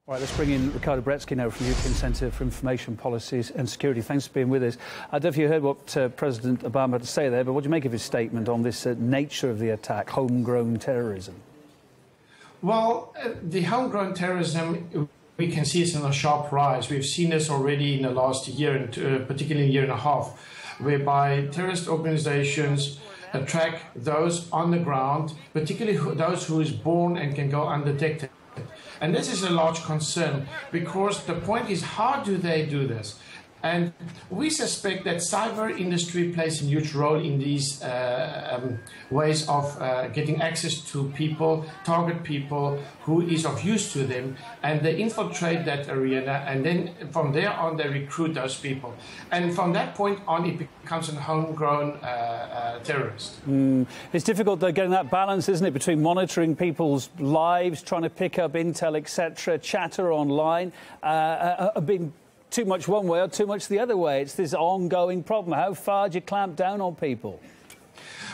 All right, let's bring in Ricardo Baretzky now from the European Centre for Information Policies and Security. Thanks for being with us. I don't know if you heard what President Obama had to say there, but what do you make of his statement on this nature of the attack, homegrown terrorism? Well, the homegrown terrorism, we can see is in a sharp rise. We've seen this already in the last year, and particularly a year and a half, whereby terrorist organizations attract those on the ground, particularly those who is born and can go undetected. And this is a large concern because the point is, how do they do this? And we suspect that cyber industry plays a huge role in these ways of getting access to people, target people who is of use to them, and they infiltrate that arena, and then from there on they recruit those people. And from that point on it becomes a homegrown terrorist. It's difficult though getting that balance, isn't it, between monitoring people's lives, trying to pick up intel, etc., chatter online, being too much one way or too much the other way. It's this ongoing problem. How far do you clamp down on people?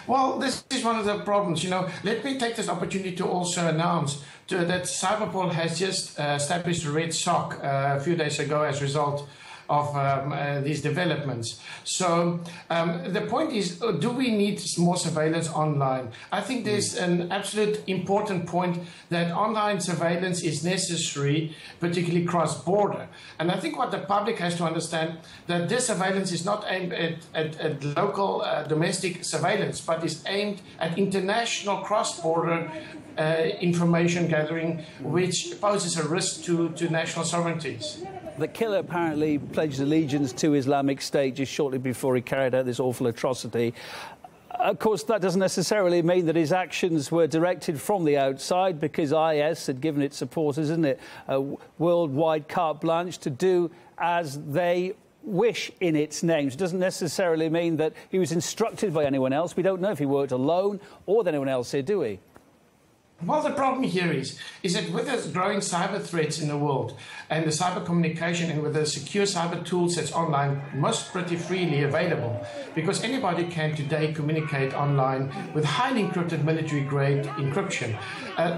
Well, this is one of the problems. Let me take this opportunity to also announce that Cyberpol has just established a red sock a few days ago as a result of these developments. So the point is, do we need more surveillance online? I think there's an absolute important point that online surveillance is necessary, particularly cross-border. And I think what the public has to understand, that this surveillance is not aimed at local domestic surveillance, but is aimed at international cross-border information gathering, which poses a risk to national sovereignties. The killer apparently pledged allegiance to Islamic State just shortly before he carried out this awful atrocity. Of course, that doesn't necessarily mean that his actions were directed from the outside, because IS had given its supporters, isn't it, a worldwide carte blanche to do as they wish in its names. It doesn't necessarily mean that he was instructed by anyone else. We don't know if he worked alone or with anyone else here, do we? Well, the problem here is that with the growing cyber threats in the world and the cyber communication, and with the secure cyber tools that's online most pretty freely available, because anybody can today communicate online with highly encrypted military-grade encryption.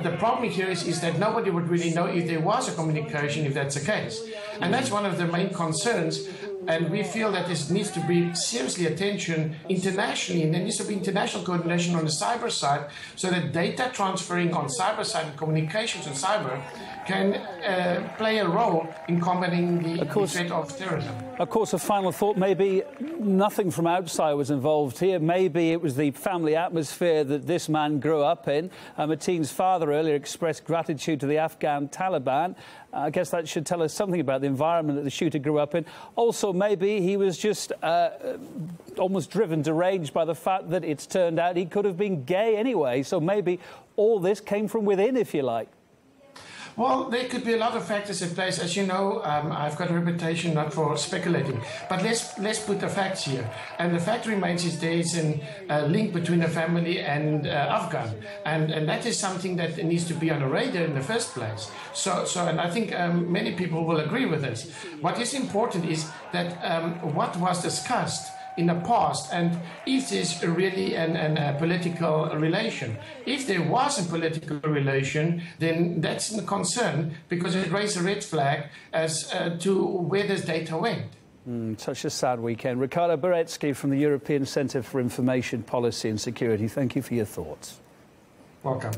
The problem here is that nobody would really know if there was a communication, if that's the case. And that's one of the main concerns. And we feel that this needs to be seriously attention internationally, and there needs to be international coordination on the cyber side, so that data transferring on cyber side and communications on cyber can play a role in combating the threat of terrorism. Of course, a final thought, maybe nothing from outside was involved here. Maybe it was the family atmosphere that this man grew up in. Mateen's father earlier expressed gratitude to the Afghan Taliban. I guess that should tell us something about the environment that the shooter grew up in. Also, maybe he was just almost driven, deranged by the fact that it's turned out he could have been gay anyway. So maybe all this came from within, if you like. Well, there could be a lot of factors in place. As you know, I've got a reputation not for speculating, but let's put the facts here. And the fact remains is there is a link between the family and Afghan, and that is something that needs to be on the radar in the first place. And I think many people will agree with this. What is important is that what was discussed in the past, and if there's really a political relation. If there was a political relation, then that's a concern, because it raised a red flag as to where this data went. Such a sad weekend. Ricardo Baretzky from the European Centre for Information Policy and Security, thank you for your thoughts. Welcome.